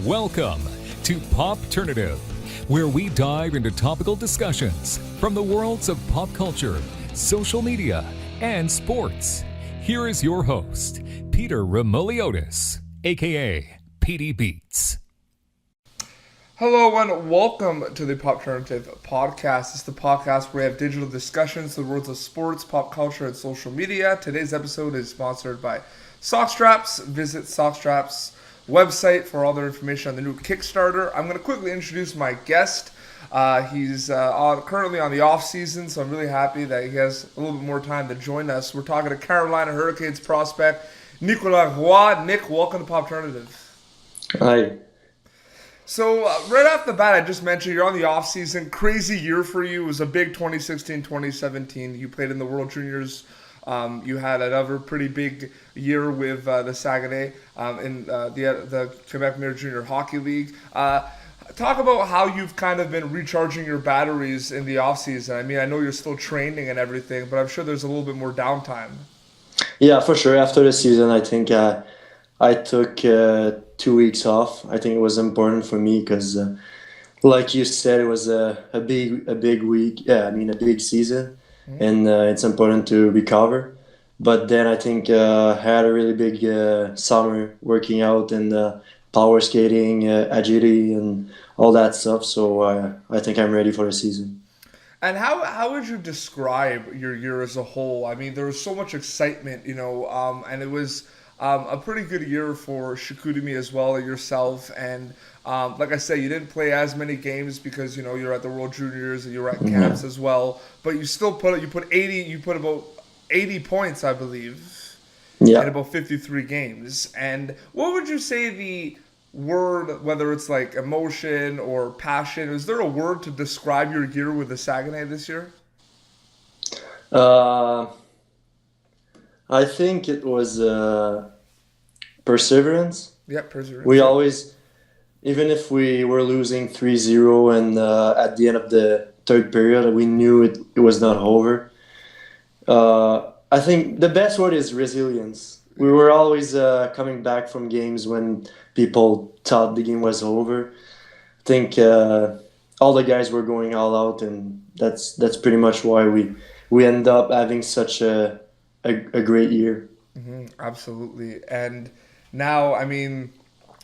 Welcome to Popternative, where we dive into topical discussions from the worlds of pop culture, social media, and sports. Here is your host, Peter Remoliotis, aka PD Beats. Hello and welcome to the Popternative podcast. It's the podcast where we have digital discussions, the worlds of sports, pop culture, and social media. Today's episode is sponsored by Sockstraps. Visit Sockstraps' website for all their information on the new Kickstarter. I'm going to quickly introduce my guest. He's currently on the off-season, so I'm really happy that he has a little bit more time to join us. We're talking to Carolina Hurricanes prospect Nicolas Roy. Nick, welcome to Popternative. Hi. So right off the bat, I just mentioned you're on the off-season. Crazy year for you. It was a big 2016-2017. You played in the World Juniors. You had another pretty big year with the Saguenay in the Quebec Major Junior Hockey League. Talk about how you've kind of been recharging your batteries in the off-season. I mean, I know you're still training and everything, but I'm sure there's a little bit more downtime. Yeah, for sure. After the season, I think I took 2 weeks off. I think it was important for me because, like you said, it was a big week. Yeah, I mean a big season, and it's important to recover. But then I think I had a really big summer working out and power skating, agility, and all that stuff. So I think I'm ready for the season. And how would you describe your year as a whole? I mean, there was so much excitement, and it was a pretty good year for Chicoutimi as well, yourself. And like I said, you didn't play as many games because you're at the World Juniors and you were at camps as well. But you still put about 80 points, I believe, in about 53 games. And what would you say the word, whether it's like emotion or passion, is there a word to describe your year with the Saguenay this year? I think it was perseverance. Yeah, perseverance. We always, even if we were losing 3-0 and at the end of the third period, we knew it was not over. I think the best word is resilience. We were always coming back from games when people thought the game was over. I think all the guys were going all out, and that's pretty much why we end up having such a great year. Absolutely. And now, I mean,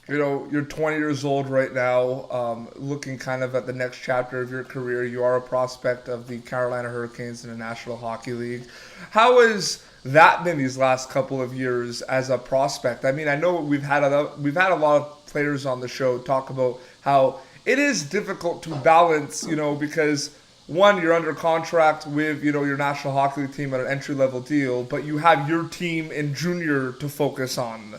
you're 20 years old right now, looking kind of at the next chapter of your career. You are a prospect of the Carolina Hurricanes in the National Hockey League. How has that been these last couple of years as a prospect? I mean, I know we've had a lot of players on the show talk about how it is difficult to balance, because one, you're under contract with, your National Hockey League team at an entry-level deal, but you have your team in junior to focus on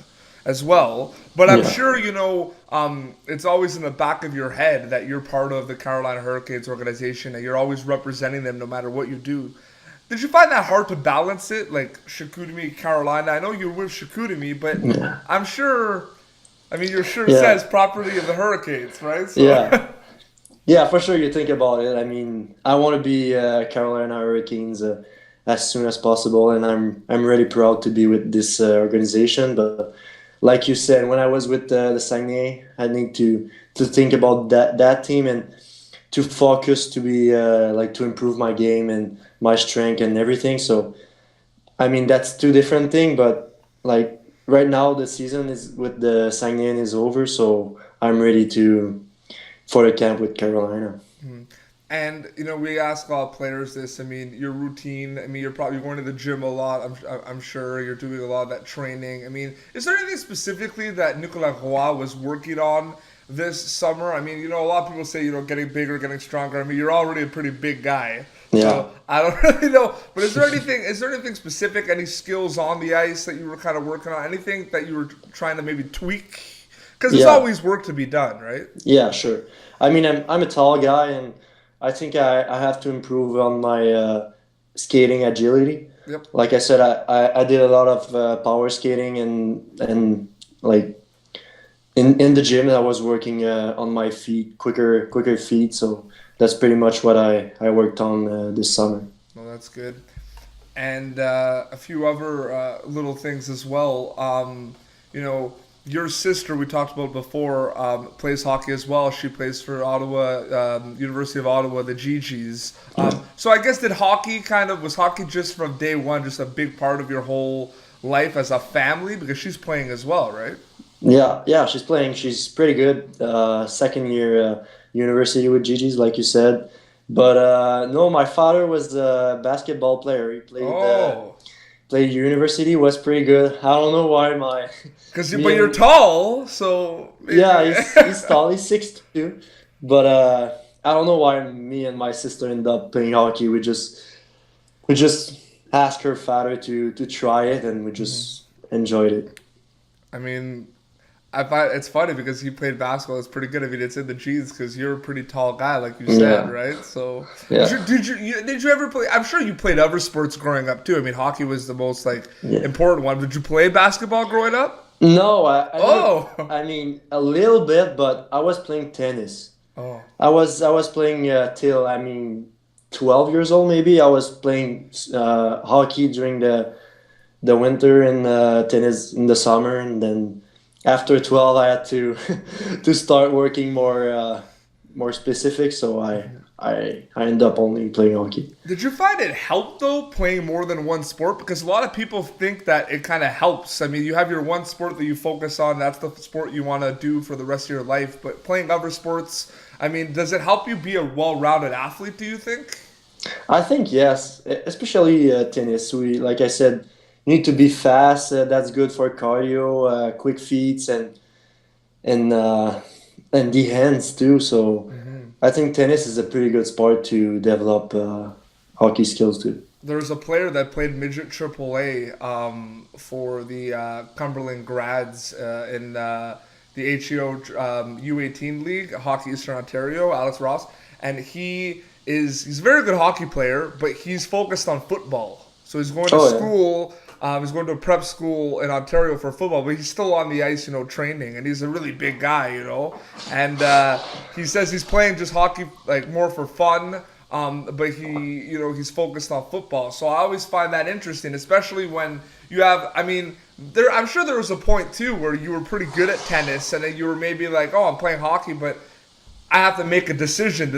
as well. But I'm sure, it's always in the back of your head that you're part of the Carolina Hurricanes organization and you're always representing them no matter what you do. Did you find that hard to balance it, like Chicoutimi, Carolina? I know you're with Chicoutimi, but I'm sure, your shirt says property of the Hurricanes, right? So. Yeah. Yeah, for sure. You think about it. I mean, I want to be Carolina Hurricanes as soon as possible, and I'm really proud to be with this organization. But like you said, when I was with the Saguenay, I need to think about that team and to focus to be to improve my game and my strength and everything. So, I mean, that's two different things. But like right now, the season is with the Saguenay is over, so I'm ready for the camp with Carolina. And, we ask all players this. I mean, your routine, you're probably going to the gym a lot. I'm sure you're doing a lot of that training. I mean, is there anything specifically that Nicolas Roy was working on this summer? I mean, a lot of people say, getting bigger, getting stronger. I mean, you're already a pretty big guy. Yeah. So I don't really know. But is there anything specific, any skills on the ice that you were kind of working on? Anything that you were trying to maybe tweak? Because there's always work to be done, right? Yeah, sure. I mean, I'm a tall guy, and I think I have to improve on my skating agility. Yep. Like I said, I did a lot of power skating and like in the gym I was working on my feet, quicker feet. So that's pretty much what I worked on this summer. Well, that's good. And a few other little things as well. your sister, we talked about before, plays hockey as well. She plays for Ottawa, University of Ottawa, the GGs. So I guess was hockey just from day one just a big part of your whole life as a family? Because she's playing as well, right? Yeah, she's playing. She's pretty good. Second year university with GG's, like you said. But no, my father was a basketball player. He played university, was pretty good. I don't know why my but you're tall, so maybe. Yeah, he's tall. He's 6'2". But I don't know why me and my sister ended up playing hockey. We just asked her father to try it, and we just enjoyed it. I mean, I find it's funny because he played basketball. It's pretty good. I mean, it's in the genes because you're a pretty tall guy, like you said, right? So, did you ever play? I'm sure you played other sports growing up too. I mean, hockey was the most important one. Did you play basketball growing up? No, I mean a little bit, but I was playing tennis. Oh, I was playing till 12 years old maybe. I was playing hockey during the winter and tennis in the summer, and then after 12 I had to to start working more specific, so I ended up only playing hockey. Did you find it helped though playing more than one sport? Because a lot of people think that it kind of helps. I mean, you have your one sport that you focus on, that's the sport you want to do for the rest of your life, but playing other sports, I mean, does it help you be a well-rounded athlete, do you think? I think yes, especially tennis. Like I said, you need to be fast. That's good for cardio, quick feet, and the hands too. So I think tennis is a pretty good sport to develop hockey skills too. There was a player that played midget AAA for the Cumberland Grads in the HEO U18 League, Hockey Eastern Ontario, Alex Roth, and he's a very good hockey player, but he's focused on football. So he's going to school. He's going to a prep school in Ontario for football, but he's still on the ice, training, and he's a really big guy, And he says he's playing just hockey like more for fun, but he's focused on football. So I always find that interesting, especially when you have. I mean, I'm sure there was a point too where you were pretty good at tennis, and then you were maybe like, oh, I'm playing hockey, but I have to make a decision.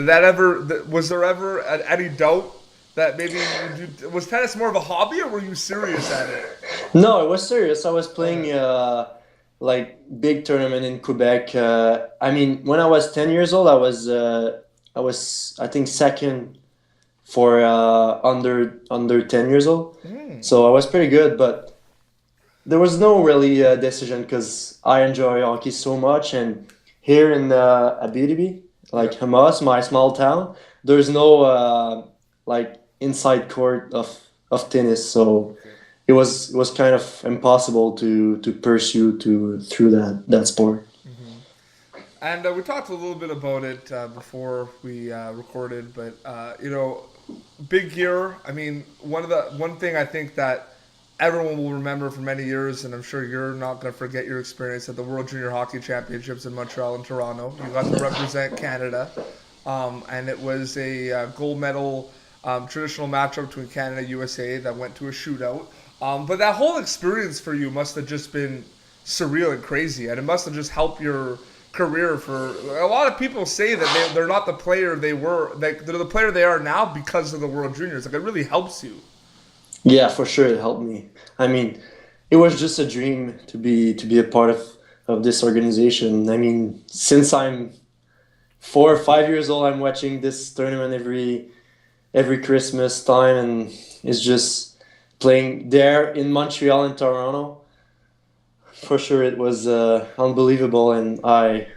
Was there ever any doubt that maybe was tennis more of a hobby, or were you serious at it? No, it was serious. I was playing big tournament in Quebec. When I was 10 years old, I was I think second for under 10 years old. So I was pretty good, but there was no really decision because I enjoy hockey so much, and here in Abitibi, Hamas, my small town, there's no inside court of tennis, so it was kind of impossible to pursue through that sport. And we talked a little bit about it before we recorded, but big year. I mean, one thing I think that everyone will remember for many years, and I'm sure you're not going to forget your experience at the World Junior Hockey Championships in Montreal and Toronto. You got to represent Canada, and it was a gold medal traditional matchup between Canada and USA that went to a shootout. But that whole experience for you must have just been surreal and crazy, and it must have just helped your career. For a lot of people say that they're not the player they were, they're the player they are now because of the World Juniors. It really helps you. Yeah, for sure, it helped me. I mean, it was just a dream to be a part of this organization. I mean, since I'm 4 or 5 years old, I'm watching this tournament every Christmas time, and it's just playing there in Montreal and Toronto. For sure, it was unbelievable, and I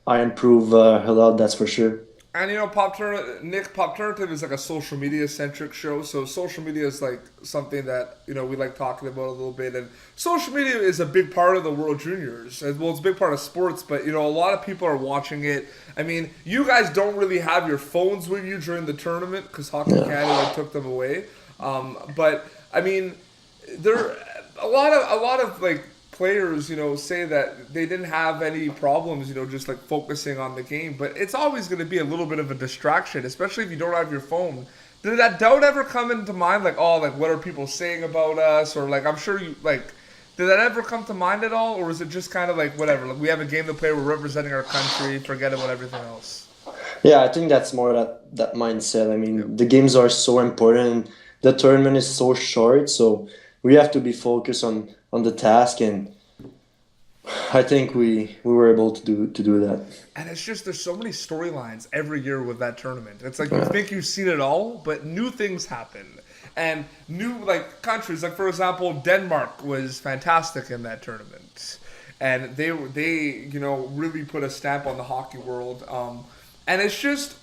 improved a lot, that's for sure. And Pop Turnative is like a social media centric show, so social media is like something that we like talking about a little bit, and social media is a big part of the World Juniors. Well, it's a big part of sports, but a lot of people are watching it. I mean, you guys don't really have your phones with you during the tournament because Hockey Canada took them away. But I mean, there a lot of players, say that they didn't have any problems, just focusing on the game. But it's always going to be a little bit of a distraction, especially if you don't have your phone. Did that doubt ever come into mind? What are people saying about us? Or I'm sure you Did that ever come to mind at all, or was it just kind of like whatever? Like we have a game to play, we're representing our country, forget about everything else. Yeah, I think that's more that mindset. I mean, the games are so important. The tournament is so short, so we have to be focused on the task, and I think we were able to do that. And it's just there's so many storylines every year with that tournament. It's like you think you've seen it all, but new things happen. And new like countries, like for example, Denmark was fantastic in that tournament, and they really put a stamp on the hockey world. And it's just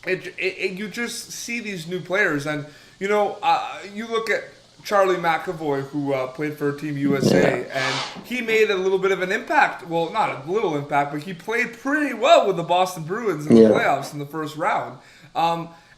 you just see these new players, and you look at Charlie McAvoy, who played for Team USA, and he made a little bit of an impact. Well, not a little impact, but he played pretty well with the Boston Bruins in the playoffs in the first round.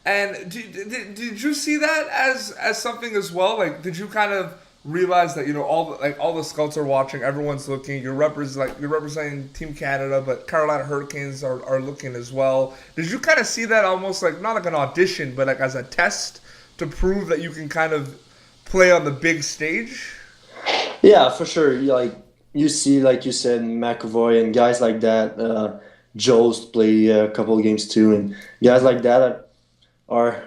And did you see that as something as well? Like, did you kind of realize that all the scouts are watching, everyone's looking. You're representing Team Canada, but Carolina Hurricanes are looking as well. Did you kind of see that almost like not like an audition, but like as a test to prove that you can kind of play on the big stage? Yeah, for sure. Like you see, like you said, McAvoy and guys like that. Jost play a couple of games too, and guys like that are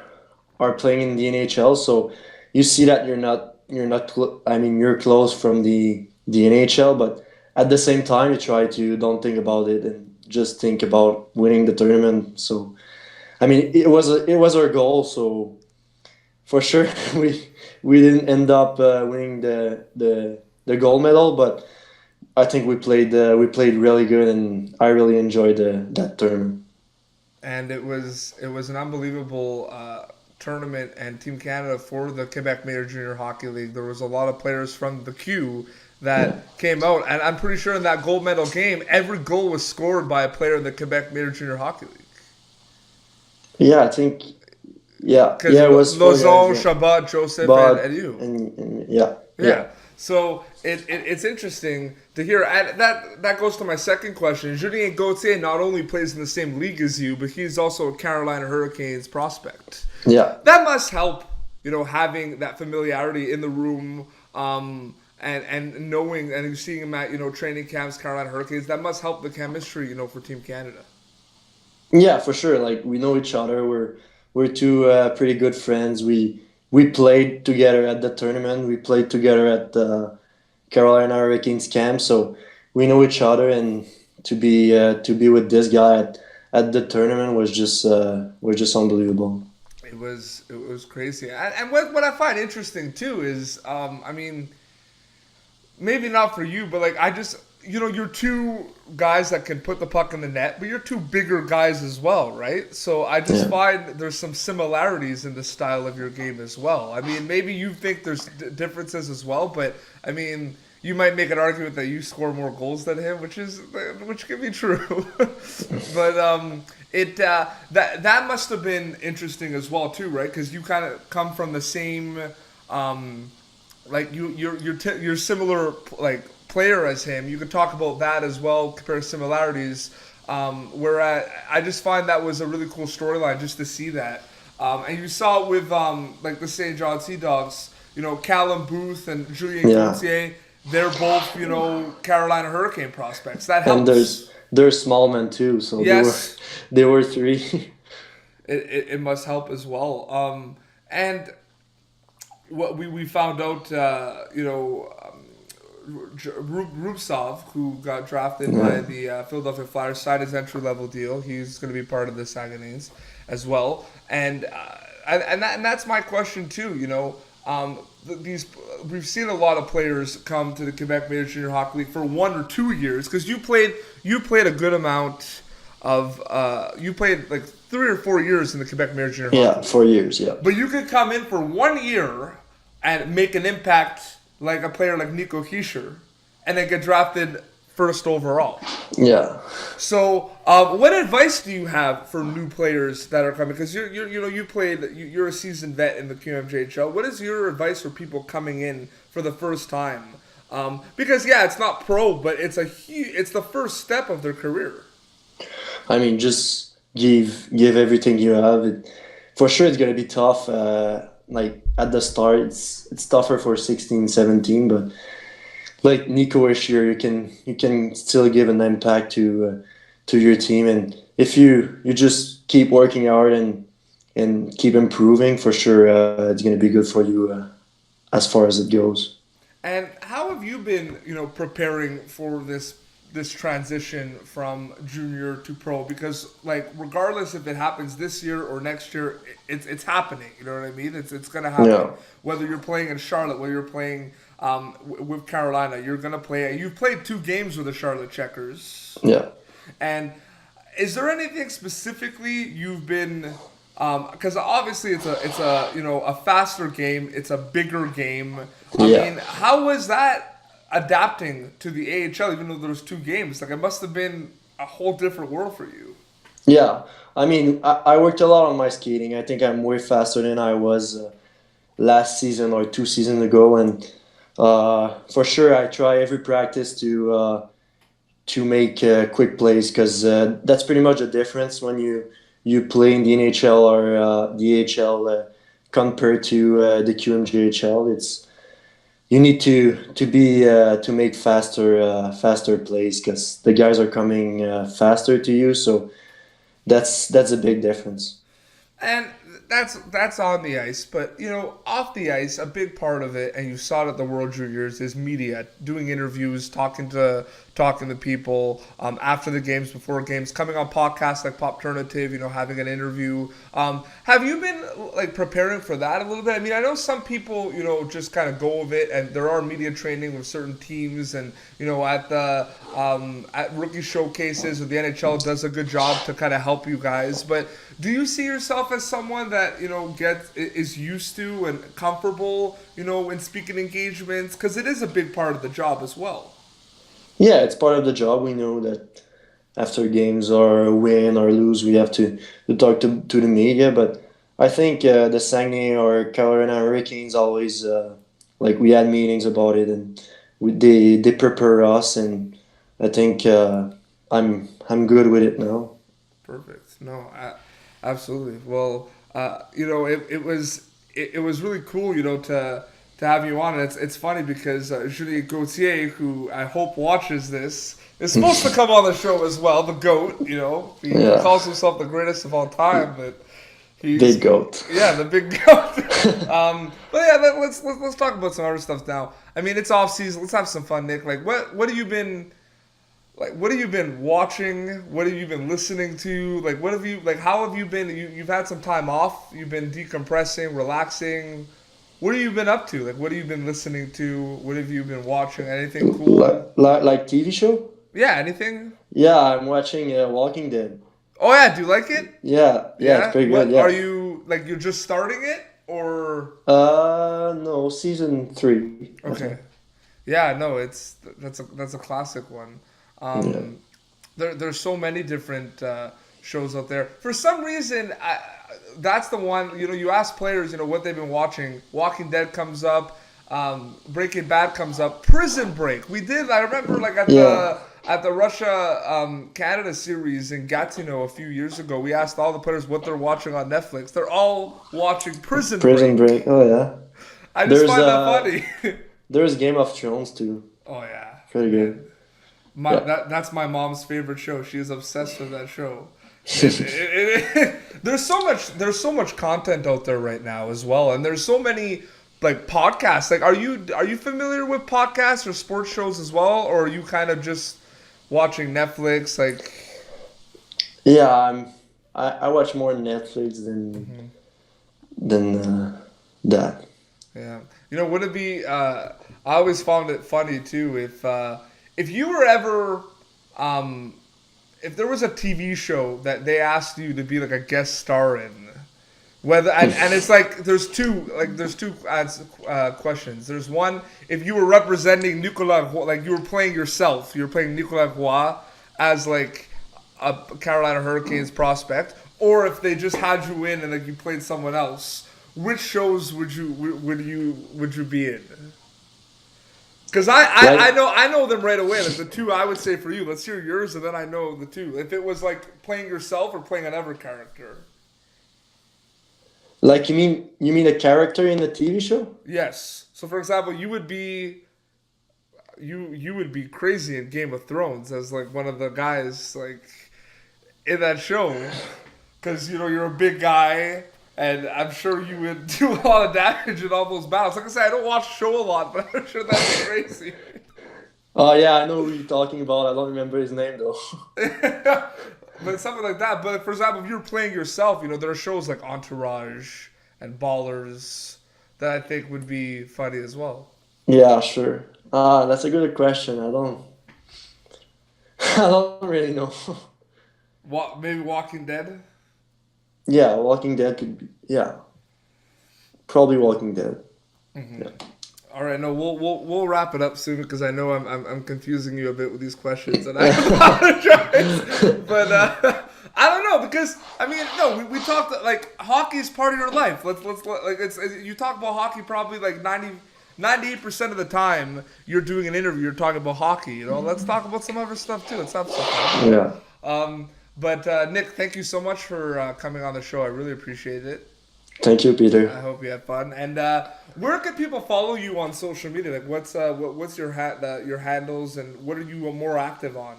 playing in the NHL. So you see that you're close from the NHL, but at the same time you try to don't think about it and just think about winning the tournament. So I mean it was our goal. So for sure we didn't end up winning the gold medal, but I think we played really good, and I really enjoyed that tournament. And it was an unbelievable tournament, and Team Canada for the Quebec Major Junior Hockey League. There was a lot of players from the Q that came out, and I'm pretty sure in that gold medal game, every goal was scored by a player in the Quebec Major Junior Hockey League. Yeah, I think. Yeah, it was Lozon, Chabot, Joseph, and you. And Yeah. So it's interesting to hear. That goes to my second question. Julien Gauthier not only plays in the same league as you, but he's also a Carolina Hurricanes prospect. Yeah. That must help, having that familiarity in the room, and knowing and seeing him at training camps, Carolina Hurricanes. That must help the chemistry, for Team Canada. Yeah, for sure. Like we know each other. We're two pretty good friends. We played together at the tournament. We played together at the Carolina Hurricanes camp, so we know each other. And to be with this guy at the tournament was just unbelievable. It was crazy. And what I find interesting too is, maybe not for you, but like you're two guys that can put the puck in the net, but you're two bigger guys as well, right? So I just find there's some similarities in the style of your game as well. I mean, maybe you think there's differences as well, but I mean, you might make an argument that you score more goals than him, which can be true. But that must have been interesting as well too, right? Because you kind of come from the same, like you're similar like player as him. You could talk about that as well, compare similarities. Where I just find that was a really cool storyline just to see that. And you saw it with like the St. John Sea Dogs, Callum Booth and Julien Gauthier. They're both, Carolina Hurricane prospects. That helps. And there's small men too, so yes. they were three. It must help as well. And what we found out, Rubtsov, who got drafted by the Philadelphia Flyers, signed his entry-level deal. He's going to be part of the Saguenay's as well. And that's my question too. We've seen a lot of players come to the Quebec Major Junior Hockey League for 1 or 2 years, because you played a good amount of you played like 3 or 4 years in the Quebec Major Junior Hockey League. 4 years. Yeah. But you could come in for 1 year and make an impact like a player like Nico Hischier, and then get drafted first overall. Yeah. So, what advice do you have for new players that are coming? Because you're a seasoned vet in the QMJHL. What is your advice for people coming in for the first time? Because it's not pro, but it's the first step of their career. I mean, just give everything you have. For sure, it's gonna be tough. Like at the start, it's tougher for 16, 17, but like Nico is here, you can still give an impact to your team, and if you just keep working hard and keep improving, for sure, it's going to be good for you as far as it goes. And how have you been, preparing for this transition from junior to pro? Because like regardless if it happens this year or next year, it's happening. You know what I mean? It's gonna happen. Yeah. Whether you're playing in Charlotte, whether you're playing with Carolina, you're gonna play. You've played 2 games with the Charlotte Checkers. Yeah. And is there anything specifically you've been? Because obviously it's a a faster game, it's a bigger game. I mean, how was that adapting to the AHL? Even though there was 2 games, like it must have been a whole different world for you. Yeah, I mean, I worked a lot on my skating. I think I'm way faster than I was last season or 2 seasons ago, and for sure I try every practice to make quick plays, because that's pretty much the difference when you play in the NHL or the AHL compared to the QMJHL. It's you need to make faster plays, because the guys are coming faster to you. So that's a big difference. And that's on the ice, but off the ice, a big part of it, and you saw it at the World Juniors, is media, doing interviews, talking to people after the games, before games, coming on podcasts like Popternative, having an interview. Have you been like preparing for that a little bit? I mean, I know some people, just kind of go with it, and there are media training with certain teams, and at the at rookie showcases, or the NHL does a good job to kind of help you guys. But do you see yourself as someone that is used to and comfortable, in speaking engagements? Because it is a big part of the job as well. Yeah, it's part of the job. We know that after games or win or lose, we have to talk to the media. But I think the Saguenay or Carolina Hurricanes always like we had meetings about it, and they prepare us, and I think I'm good with it now. Perfect. No, absolutely. Well, it was really cool, to have you on. It's funny because Julie Gauthier, who I hope watches this, is supposed to come on the show as well. The GOAT, he calls himself the greatest of all time, but he's big GOAT. Yeah, the big GOAT. But yeah, let's talk about some other stuff now. I mean, it's off season. Let's have some fun, Nick. Like, what have you been? Like, what have you been watching? What have you been listening to? Like, how have you been? You've had some time off. You've been decompressing, relaxing. What have you been up to? Like, what have you been listening to? What have you been watching? Anything cool? Like TV show? Yeah, anything? Yeah, I'm watching Walking Dead. Oh yeah, do you like it? Yeah, it's pretty good. Yeah. Are you you're just starting it, or? No, season 3. Okay. Yeah, no, that's a classic one. There's so many different shows out there. For some reason, that's the one. You ask players, what they've been watching. Walking Dead comes up. Breaking Bad comes up. Prison Break. I remember at the Russia Canada series in Gatineau a few years ago. We asked all the players what they're watching on Netflix. They're all watching Prison Break. Oh yeah. I just find that funny. There's Game of Thrones too. Oh yeah. Pretty good. That's my mom's favorite show. She is obsessed with that show. There's so much content out there right now as well, and there's so many like podcasts. Like, are you familiar with podcasts or sports shows as well, or are you kind of just watching Netflix? Like, yeah, I watch more Netflix than that. Yeah, would it be? I always found it funny too if you were ever, if there was a TV show that they asked you to be like a guest star in, whether and it's like there's two questions. There's one, if you were representing Nicolas Roy, like you were playing yourself, you were playing Nicolas Roy as like a Carolina Hurricanes prospect, or if they just had you in and like you played someone else. Which shows would you be in? Because I know them right away. Like the two I would say for you. Let's hear yours, and then I know the two. If it was like playing yourself or playing another character. Like you mean a character in the TV show? Yes. So for example, you would be you would be crazy in Game of Thrones as like one of the guys like in that show, because you're a big guy, and I'm sure you would do a lot of damage in all those battles. Like I said, I don't watch the show a lot, but I'm sure that's crazy. Oh yeah, I know who you're talking about. I don't remember his name though. But something like that. But for example, if you're playing yourself, there are shows like Entourage and Ballers that I think would be funny as well. Yeah, sure. That's a good question. I don't really know. Maybe Walking Dead? Yeah, Walking Dead could be. Yeah, probably Walking Dead. Mm-hmm. Yeah. All right, no, we'll wrap it up soon because I know I'm confusing you a bit with these questions, and I apologize. But I don't know, because we talked like hockey's part of your life. Let's like you talk about hockey probably like 98% of the time you're doing an interview, you're talking about hockey. Let's talk about some other stuff too. Let's have some fun. Yeah. But Nick, thank you so much for coming on the show. I really appreciate it. Thank you, Peter. I hope you had fun. And where can people follow you on social media? Like, what's your handles, and what are you more active on?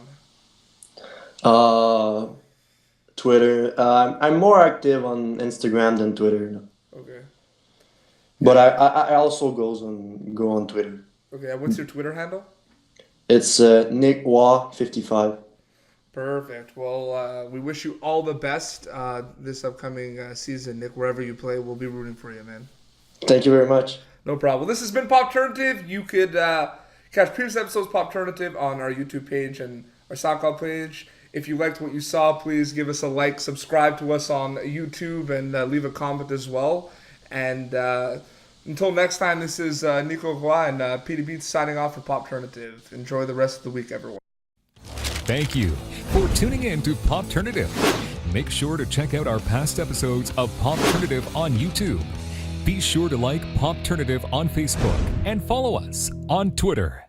Twitter. I'm more active on Instagram than Twitter. Okay. But I also go on Twitter. Okay. What's your Twitter handle? It's Nicolas55. Perfect. Well, we wish you all the best this upcoming season, Nick. Wherever you play, we'll be rooting for you, man. Thank you very much. No problem. This has been Popternative. You could catch previous episodes of Popternative on our YouTube page and our SoundCloud page. If you liked what you saw, please give us a like, subscribe to us on YouTube, and leave a comment as well. And until next time, this is Nicolas Roy and Peter Beats signing off for Popternative. Enjoy the rest of the week, everyone. Thank you for tuning in to Popternative. Make sure to check out our past episodes of Popternative on YouTube. Be sure to like Popternative on Facebook and follow us on Twitter.